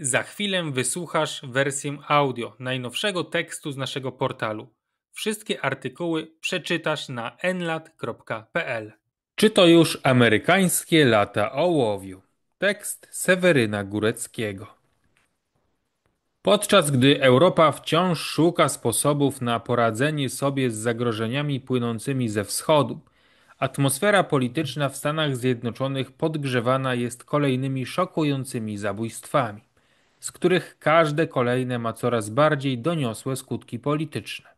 Za chwilę wysłuchasz wersję audio najnowszego tekstu z naszego portalu. Wszystkie artykuły przeczytasz na nlat.pl. Czy to już amerykańskie lata ołowiu? Tekst Seweryna Góreckiego. Podczas gdy Europa wciąż szuka sposobów na poradzenie sobie z zagrożeniami płynącymi ze wschodu, atmosfera polityczna w Stanach Zjednoczonych podgrzewana jest kolejnymi szokującymi zabójstwami, z których każde kolejne ma coraz bardziej doniosłe skutki polityczne.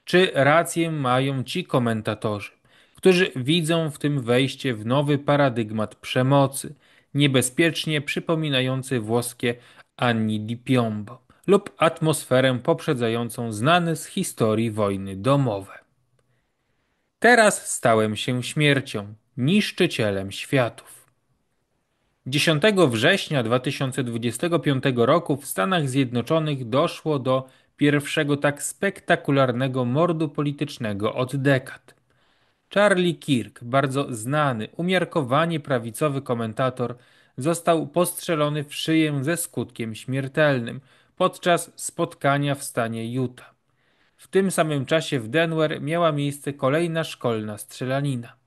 Czy rację mają ci komentatorzy, którzy widzą w tym wejście w nowy paradygmat przemocy, niebezpiecznie przypominający włoskie Anni di Piombo lub atmosferę poprzedzającą znane z historii wojny domowe? Teraz stałem się śmiercią, niszczycielem światów. 10 września 2025 roku w Stanach Zjednoczonych doszło do pierwszego tak spektakularnego mordu politycznego od dekad. Charlie Kirk, bardzo znany, umiarkowanie prawicowy komentator, został postrzelony w szyję ze skutkiem śmiertelnym podczas spotkania w stanie Utah. W tym samym czasie w Denver miała miejsce kolejna szkolna strzelanina.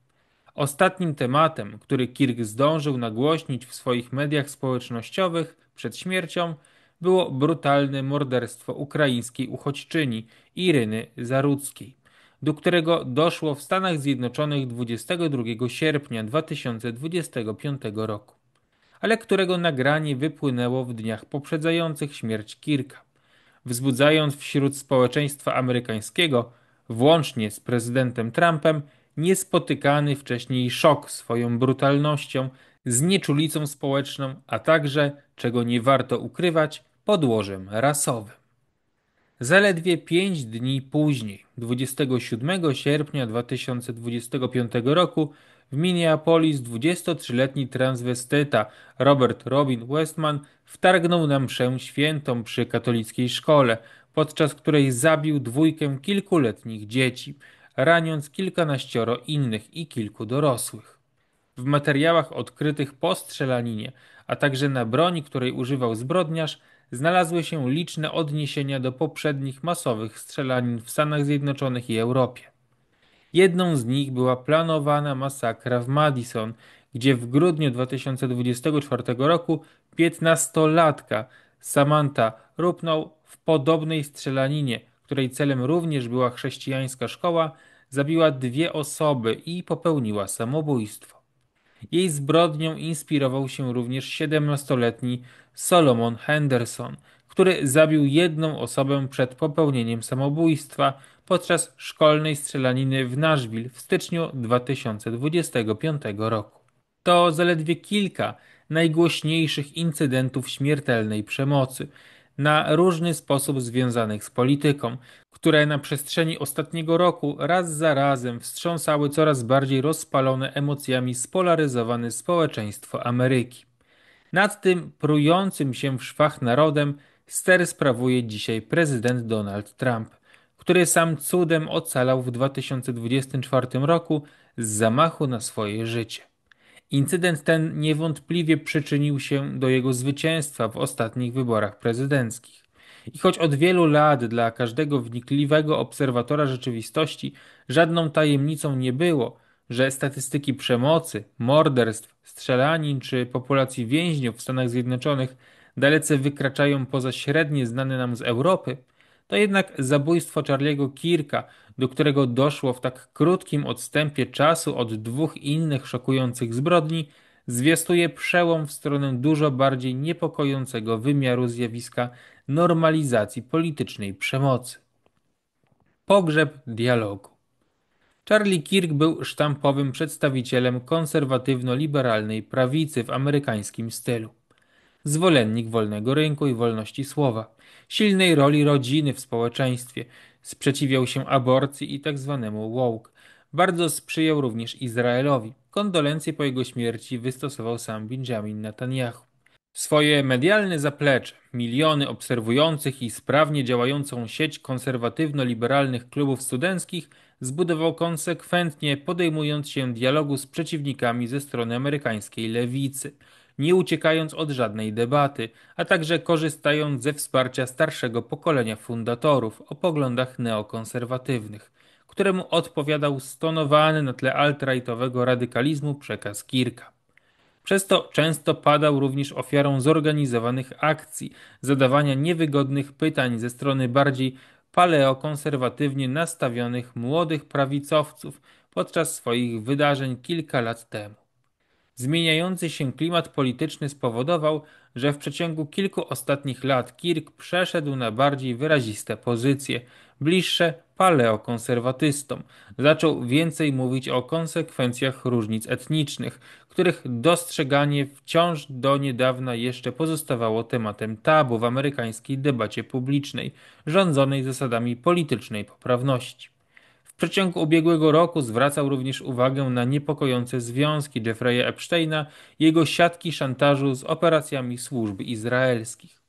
Ostatnim tematem, który Kirk zdążył nagłośnić w swoich mediach społecznościowych przed śmiercią, było brutalne morderstwo ukraińskiej uchodźczyni Iryny Zarudzkiej, do którego doszło w Stanach Zjednoczonych 22 sierpnia 2025 roku, ale którego nagranie wypłynęło w dniach poprzedzających śmierć Kirka, wzbudzając wśród społeczeństwa amerykańskiego, włącznie z prezydentem Trumpem, niespotykany wcześniej szok swoją brutalnością, znieczulicą społeczną, a także, czego nie warto ukrywać, podłożem rasowym. Zaledwie 5 dni później, 27 sierpnia 2025 roku, w Minneapolis 23-letni transwestyta Robert Robin Westman wtargnął na mszę świętą przy katolickiej szkole, podczas której zabił dwójkę kilkuletnich dzieci, raniąc kilkanaścioro innych i kilku dorosłych. W materiałach odkrytych po strzelaninie, a także na broni, której używał zbrodniarz, znalazły się liczne odniesienia do poprzednich masowych strzelanin w Stanach Zjednoczonych i Europie. Jedną z nich była planowana masakra w Madison, gdzie w grudniu 2024 roku 15-latka Samantha Rupnow w podobnej strzelaninie, której celem również była chrześcijańska szkoła, zabiła 2 osoby i popełniła samobójstwo. Jej zbrodnią inspirował się również 17-letni Solomon Henderson, który zabił 1 osobę przed popełnieniem samobójstwa podczas szkolnej strzelaniny w Nashville w styczniu 2025 roku. To zaledwie kilka najgłośniejszych incydentów śmiertelnej przemocy, na różny sposób związanych z polityką, które na przestrzeni ostatniego roku raz za razem wstrząsały coraz bardziej rozpalone emocjami spolaryzowane społeczeństwo Ameryki. Nad tym prującym się w szwach narodem ster sprawuje dzisiaj prezydent Donald Trump, który sam cudem ocalał w 2024 roku z zamachu na swoje życie. Incydent ten niewątpliwie przyczynił się do jego zwycięstwa w ostatnich wyborach prezydenckich. I choć od wielu lat dla każdego wnikliwego obserwatora rzeczywistości żadną tajemnicą nie było, że statystyki przemocy, morderstw, strzelanin czy populacji więźniów w Stanach Zjednoczonych dalece wykraczają poza średnie znane nam z Europy, to jednak zabójstwo Charliego Kirka, do którego doszło w tak krótkim odstępie czasu od 2 innych szokujących zbrodni, zwiastuje przełom w stronę dużo bardziej niepokojącego wymiaru zjawiska normalizacji politycznej przemocy. Pogrzeb dialogu. Charlie Kirk był sztampowym przedstawicielem konserwatywno-liberalnej prawicy w amerykańskim stylu. Zwolennik wolnego rynku i wolności słowa, silnej roli rodziny w społeczeństwie, sprzeciwiał się aborcji i tzw. woke. Bardzo sprzyjał również Izraelowi. Kondolencje po jego śmierci wystosował sam Benjamin Netanyahu. Swoje medialne zaplecze, miliony obserwujących i sprawnie działającą sieć konserwatywno-liberalnych klubów studenckich zbudował konsekwentnie, podejmując się dialogu z przeciwnikami ze strony amerykańskiej lewicy, nie uciekając od żadnej debaty, a także korzystając ze wsparcia starszego pokolenia fundatorów o poglądach neokonserwatywnych, któremu odpowiadał stonowany na tle alt-rightowego radykalizmu przekaz Kirka. Przez to często padał również ofiarą zorganizowanych akcji, zadawania niewygodnych pytań ze strony bardziej paleokonserwatywnie nastawionych młodych prawicowców podczas swoich wydarzeń kilka lat temu. Zmieniający się klimat polityczny spowodował, że w przeciągu kilku ostatnich lat Kirk przeszedł na bardziej wyraziste pozycje, bliższe paleokonserwatystom. Zaczął więcej mówić o konsekwencjach różnic etnicznych, których dostrzeganie wciąż do niedawna jeszcze pozostawało tematem tabu w amerykańskiej debacie publicznej, rządzonej zasadami politycznej poprawności. W przeciągu ubiegłego roku zwracał również uwagę na niepokojące związki Jeffrey'a Epsteina i jego siatki szantażu z operacjami służb izraelskich.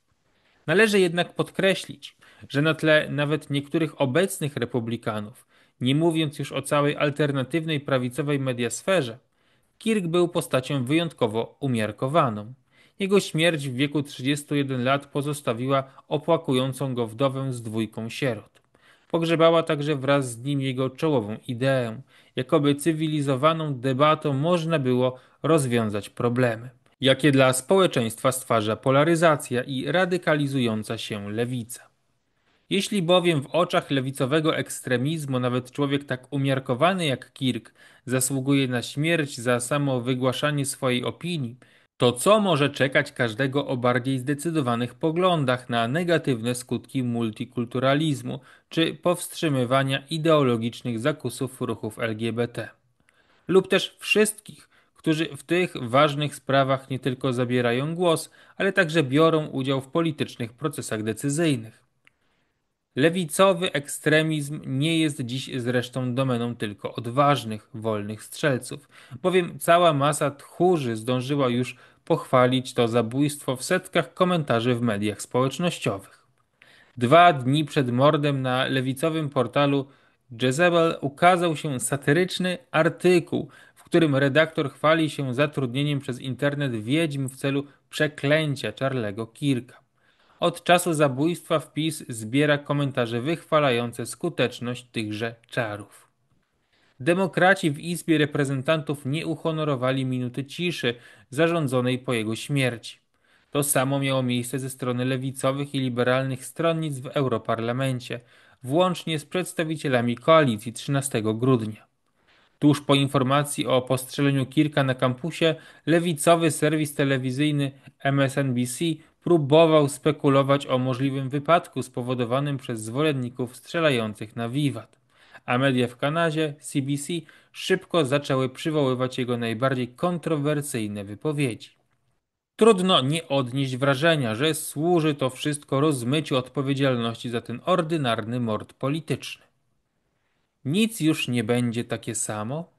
Należy jednak podkreślić, że na tle nawet niektórych obecnych republikanów, nie mówiąc już o całej alternatywnej prawicowej mediasferze, Kirk był postacią wyjątkowo umiarkowaną. Jego śmierć w wieku 31 lat pozostawiła opłakującą go wdowę z dwójką sierot. Pogrzebała także wraz z nim jego czołową ideę, jakoby cywilizowaną debatą można było rozwiązać problemy, jakie dla społeczeństwa stwarza polaryzacja i radykalizująca się lewica. Jeśli bowiem w oczach lewicowego ekstremizmu nawet człowiek tak umiarkowany jak Kirk zasługuje na śmierć za samo wygłaszanie swojej opinii, to co może czekać każdego o bardziej zdecydowanych poglądach na negatywne skutki multikulturalizmu czy powstrzymywania ideologicznych zakusów ruchów LGBT? Lub też wszystkich, którzy w tych ważnych sprawach nie tylko zabierają głos, ale także biorą udział w politycznych procesach decyzyjnych. Lewicowy ekstremizm nie jest dziś zresztą domeną tylko odważnych, wolnych strzelców, bowiem cała masa tchórzy zdążyła już pochwalić to zabójstwo w setkach komentarzy w mediach społecznościowych. 2 dni przed mordem na lewicowym portalu Jezebel ukazał się satyryczny artykuł, w którym redaktor chwali się zatrudnieniem przez internet wiedźm w celu przeklęcia Charlego Kirka. Od czasu zabójstwa wpis zbiera komentarze wychwalające skuteczność tychże czarów. Demokraci w Izbie Reprezentantów nie uhonorowali minuty ciszy zarządzonej po jego śmierci. To samo miało miejsce ze strony lewicowych i liberalnych stronnic w Europarlamencie, włącznie z przedstawicielami koalicji 13 grudnia. Tuż po informacji o postrzeleniu Kirka na kampusie, lewicowy serwis telewizyjny MSNBC próbował spekulować o możliwym wypadku spowodowanym przez zwolenników strzelających na wiwat, a media w Kanadzie, CBC, szybko zaczęły przywoływać jego najbardziej kontrowersyjne wypowiedzi. Trudno nie odnieść wrażenia, że służy to wszystko rozmyciu odpowiedzialności za ten ordynarny mord polityczny. Nic już nie będzie takie samo?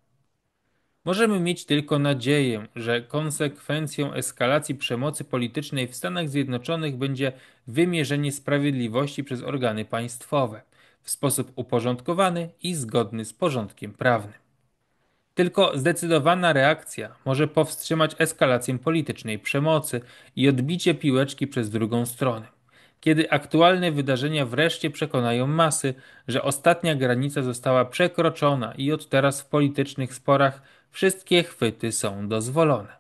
Możemy mieć tylko nadzieję, że konsekwencją eskalacji przemocy politycznej w Stanach Zjednoczonych będzie wymierzenie sprawiedliwości przez organy państwowe w sposób uporządkowany i zgodny z porządkiem prawnym. Tylko zdecydowana reakcja może powstrzymać eskalację politycznej przemocy i odbicie piłeczki przez drugą stronę. Kiedy aktualne wydarzenia wreszcie przekonają masy, że ostatnia granica została przekroczona i od teraz w politycznych sporach wszystkie chwyty są dozwolone.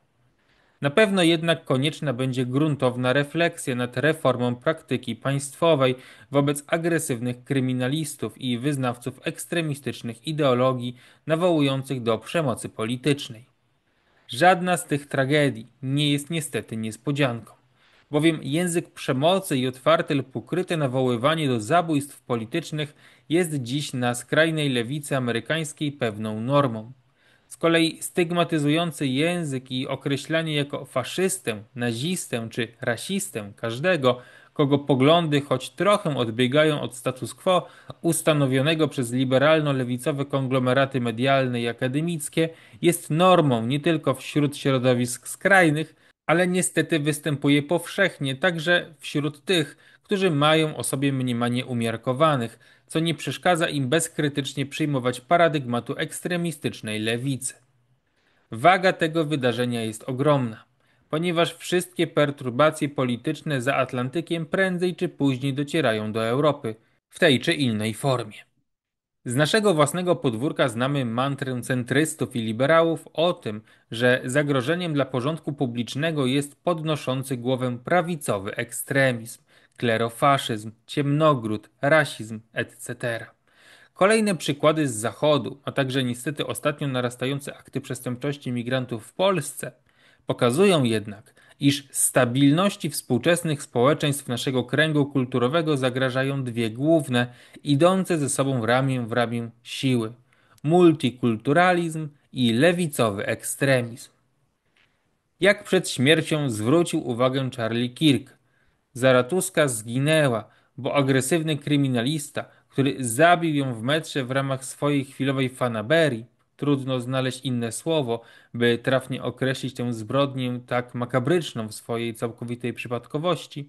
Na pewno jednak konieczna będzie gruntowna refleksja nad reformą praktyki państwowej wobec agresywnych kryminalistów i wyznawców ekstremistycznych ideologii nawołujących do przemocy politycznej. Żadna z tych tragedii nie jest niestety niespodzianką, bowiem język przemocy i otwarte lub ukryte nawoływanie do zabójstw politycznych jest dziś na skrajnej lewicy amerykańskiej pewną normą. Z kolei stygmatyzujący język i określanie jako faszystę, nazistę czy rasistę każdego, kogo poglądy choć trochę odbiegają od status quo ustanowionego przez liberalno-lewicowe konglomeraty medialne i akademickie, jest normą nie tylko wśród środowisk skrajnych, ale niestety występuje powszechnie także wśród tych, którzy mają o sobie mniemanie umiarkowanych, co nie przeszkadza im bezkrytycznie przyjmować paradygmatu ekstremistycznej lewicy. Waga tego wydarzenia jest ogromna. ponieważ wszystkie perturbacje polityczne za Atlantykiem prędzej czy później docierają do Europy w tej czy innej formie. Z naszego własnego podwórka znamy mantrę centrystów i liberałów o tym, że zagrożeniem dla porządku publicznego jest podnoszący głowę prawicowy ekstremizm, klerofaszyzm, ciemnogród, rasizm, etc. Kolejne przykłady z Zachodu, a także niestety ostatnio narastające akty przestępczości migrantów w Polsce, pokazują jednak, iż stabilności współczesnych społeczeństw naszego kręgu kulturowego zagrażają dwie główne, idące ze sobą ramię w ramię siły: multikulturalizm i lewicowy ekstremizm. Jak przed śmiercią zwrócił uwagę Charlie Kirk, Zaratuska zginęła, bo agresywny kryminalista, który zabił ją w metrze w ramach swojej chwilowej fanaberii, trudno znaleźć inne słowo, by trafnie określić tę zbrodnię tak makabryczną w swojej całkowitej przypadkowości,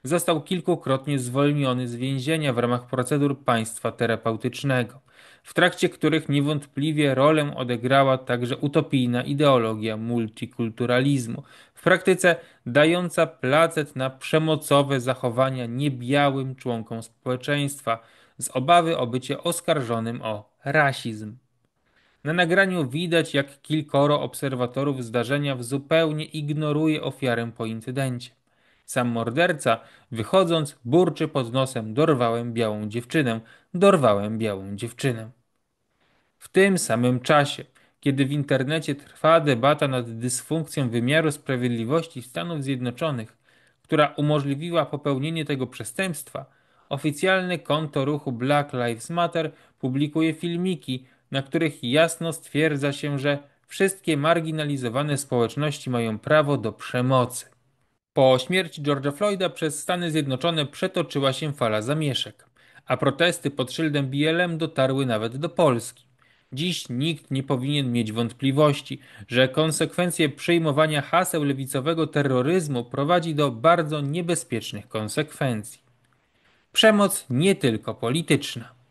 został kilkukrotnie zwolniony z więzienia w ramach procedur państwa terapeutycznego, w trakcie których niewątpliwie rolę odegrała także utopijna ideologia multikulturalizmu, w praktyce dająca placet na przemocowe zachowania niebiałym członkom społeczeństwa z obawy o bycie oskarżonym o rasizm. Na nagraniu widać, jak kilkoro obserwatorów zdarzenia zupełnie ignoruje ofiarę po incydencie. Sam morderca, wychodząc, burczy pod nosem: dorwałem białą dziewczynę, dorwałem białą dziewczynę. W tym samym czasie, kiedy w internecie trwa debata nad dysfunkcją wymiaru sprawiedliwości Stanów Zjednoczonych, która umożliwiła popełnienie tego przestępstwa, oficjalne konto ruchu Black Lives Matter publikuje filmiki, na których jasno stwierdza się, że wszystkie marginalizowane społeczności mają prawo do przemocy. Po śmierci George'a Floyda przez Stany Zjednoczone przetoczyła się fala zamieszek, a protesty pod szyldem BLM dotarły nawet do Polski. Dziś nikt nie powinien mieć wątpliwości, że konsekwencje przyjmowania haseł lewicowego terroryzmu prowadzi do bardzo niebezpiecznych konsekwencji. Przemoc nie tylko polityczna.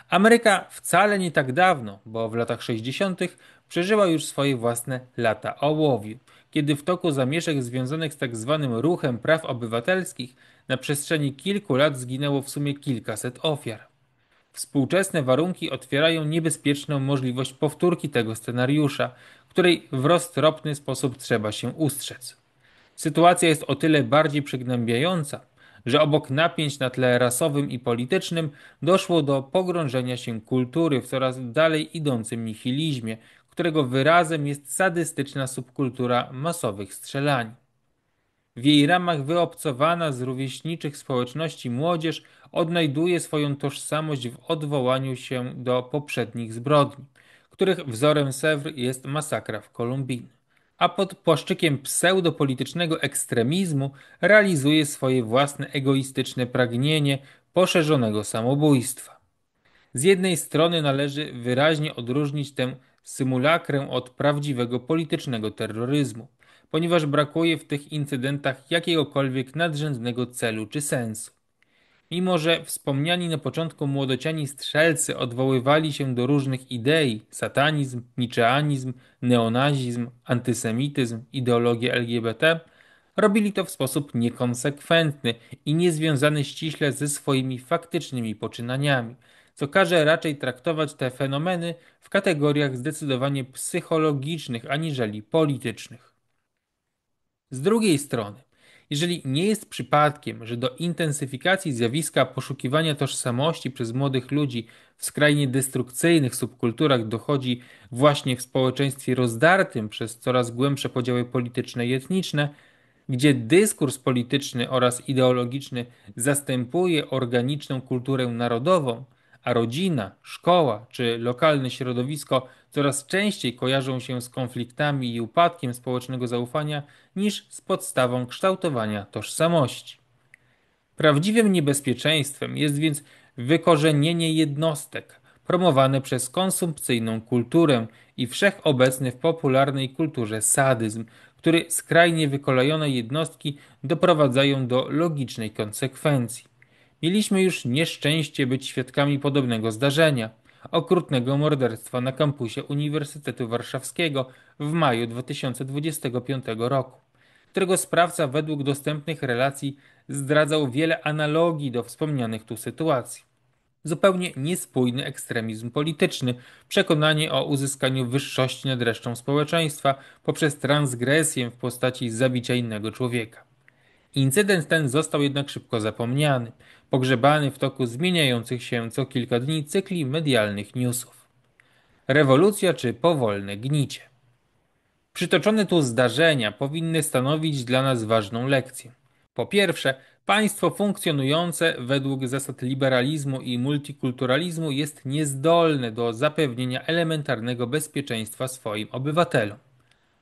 Ameryka wcale nie tak dawno, bo w latach 60. przeżyła już swoje własne lata ołowiu, kiedy w toku zamieszek związanych z tzw. ruchem praw obywatelskich na przestrzeni kilku lat zginęło w sumie kilkaset ofiar. Współczesne warunki otwierają niebezpieczną możliwość powtórki tego scenariusza, której w roztropny sposób trzeba się ustrzec. Sytuacja jest o tyle bardziej przygnębiająca, że obok napięć na tle rasowym i politycznym doszło do pogrążenia się kultury w coraz dalej idącym nihilizmie, którego wyrazem jest sadystyczna subkultura masowych strzelanin. W jej ramach wyobcowana z rówieśniczych społeczności młodzież odnajduje swoją tożsamość w odwołaniu się do poprzednich zbrodni, których wzorem Sèvres jest masakra w Columbine, a pod płaszczykiem pseudopolitycznego ekstremizmu realizuje swoje własne egoistyczne pragnienie poszerzonego samobójstwa. Z jednej strony należy wyraźnie odróżnić tę symulakrę od prawdziwego politycznego terroryzmu, ponieważ brakuje w tych incydentach jakiegokolwiek nadrzędnego celu czy sensu. Mimo że wspomniani na początku młodociani strzelcy odwoływali się do różnych idei: satanizm, niczeanizm, neonazizm, antysemityzm, ideologię LGBT, robili to w sposób niekonsekwentny i niezwiązany ściśle ze swoimi faktycznymi poczynaniami, co każe raczej traktować te fenomeny w kategoriach zdecydowanie psychologicznych aniżeli politycznych. Z drugiej strony, jeżeli nie jest przypadkiem, że do intensyfikacji zjawiska poszukiwania tożsamości przez młodych ludzi w skrajnie destrukcyjnych subkulturach dochodzi właśnie w społeczeństwie rozdartym przez coraz głębsze podziały polityczne i etniczne, gdzie dyskurs polityczny oraz ideologiczny zastępuje organiczną kulturę narodową, a rodzina, szkoła czy lokalne środowisko coraz częściej kojarzą się z konfliktami i upadkiem społecznego zaufania niż z podstawą kształtowania tożsamości. Prawdziwym niebezpieczeństwem jest więc wykorzenienie jednostek promowane przez konsumpcyjną kulturę i wszechobecny w popularnej kulturze sadyzm, który skrajnie wykolejone jednostki doprowadzają do logicznej konsekwencji. Mieliśmy już nieszczęście być świadkami podobnego zdarzenia: okrutnego morderstwa na kampusie Uniwersytetu Warszawskiego w maju 2025 roku. którego sprawca według dostępnych relacji zdradzał wiele analogii do wspomnianych tu sytuacji. Zupełnie niespójny ekstremizm polityczny, przekonanie o uzyskaniu wyższości nad resztą społeczeństwa poprzez transgresję w postaci zabicia innego człowieka. Incydent ten został jednak szybko zapomniany, pogrzebany w toku zmieniających się co kilka dni cykli medialnych newsów. Rewolucja czy powolne gnicie? Przytoczone tu zdarzenia powinny stanowić dla nas ważną lekcję. Po pierwsze, państwo funkcjonujące według zasad liberalizmu i multikulturalizmu jest niezdolne do zapewnienia elementarnego bezpieczeństwa swoim obywatelom.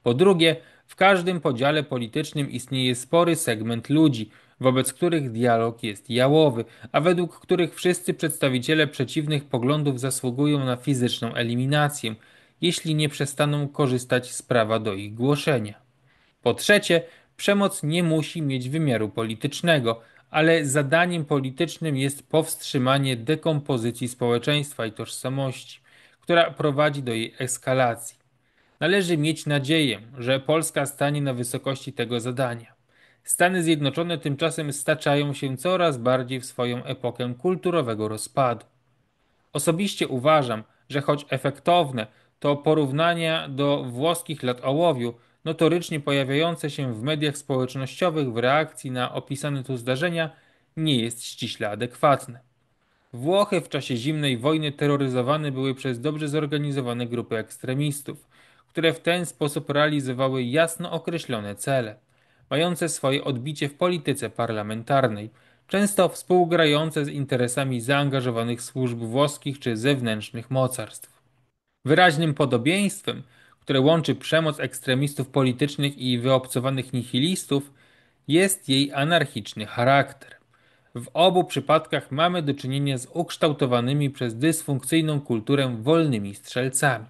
Po drugie, w każdym podziale politycznym istnieje spory segment ludzi, wobec których dialog jest jałowy, a według których wszyscy przedstawiciele przeciwnych poglądów zasługują na fizyczną eliminację, jeśli nie przestaną korzystać z prawa do ich głoszenia. Po trzecie, przemoc nie musi mieć wymiaru politycznego, ale zadaniem politycznym jest powstrzymanie dekompozycji społeczeństwa i tożsamości, która prowadzi do jej eskalacji. Należy mieć nadzieję, że Polska stanie na wysokości tego zadania. Stany Zjednoczone tymczasem staczają się coraz bardziej w swoją epokę kulturowego rozpadu. Osobiście uważam, że choć efektowne, to porównania do włoskich lat ołowiu, notorycznie pojawiające się w mediach społecznościowych w reakcji na opisane tu zdarzenia, nie jest ściśle adekwatne. Włochy w czasie zimnej wojny terroryzowane były przez dobrze zorganizowane grupy ekstremistów, które w ten sposób realizowały jasno określone cele, mające swoje odbicie w polityce parlamentarnej, często współgrające z interesami zaangażowanych służb włoskich czy zewnętrznych mocarstw. Wyraźnym podobieństwem, które łączy przemoc ekstremistów politycznych i wyobcowanych nihilistów, jest jej anarchiczny charakter. W obu przypadkach mamy do czynienia z ukształtowanymi przez dysfunkcyjną kulturę wolnymi strzelcami.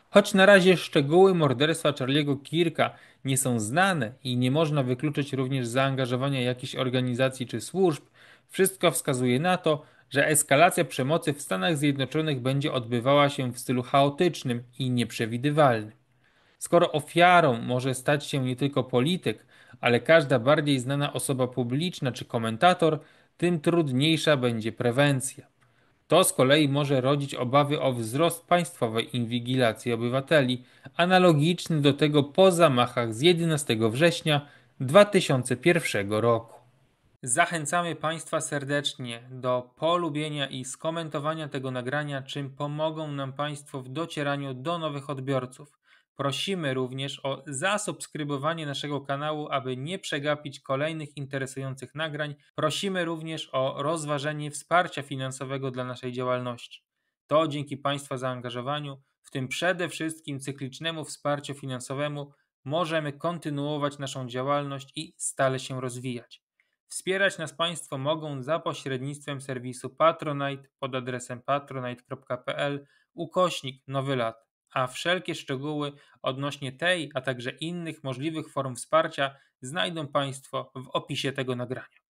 Choć na razie szczegóły morderstwa Charlie'ego Kirka nie są znane i nie można wykluczyć również zaangażowania jakichś organizacji czy służb, wszystko wskazuje na to, że eskalacja przemocy w Stanach Zjednoczonych będzie odbywała się w stylu chaotycznym i nieprzewidywalnym. Skoro ofiarą może stać się nie tylko polityk, ale każda bardziej znana osoba publiczna czy komentator, tym trudniejsza będzie prewencja. To z kolei może rodzić obawy o wzrost państwowej inwigilacji obywateli, analogiczny do tego po zamachach z 11 września 2001 roku. Zachęcamy Państwa serdecznie do polubienia i skomentowania tego nagrania, czym pomogą nam Państwo w docieraniu do nowych odbiorców. Prosimy również o zasubskrybowanie naszego kanału, aby nie przegapić kolejnych interesujących nagrań. Prosimy również o rozważenie wsparcia finansowego dla naszej działalności. To dzięki Państwa zaangażowaniu, w tym przede wszystkim cyklicznemu wsparciu finansowemu, możemy kontynuować naszą działalność i stale się rozwijać. Wspierać nas Państwo mogą za pośrednictwem serwisu Patronite pod adresem patronite.pl/Nowy Lat, a wszelkie szczegóły odnośnie tej, a także innych możliwych form wsparcia znajdą Państwo w opisie tego nagrania.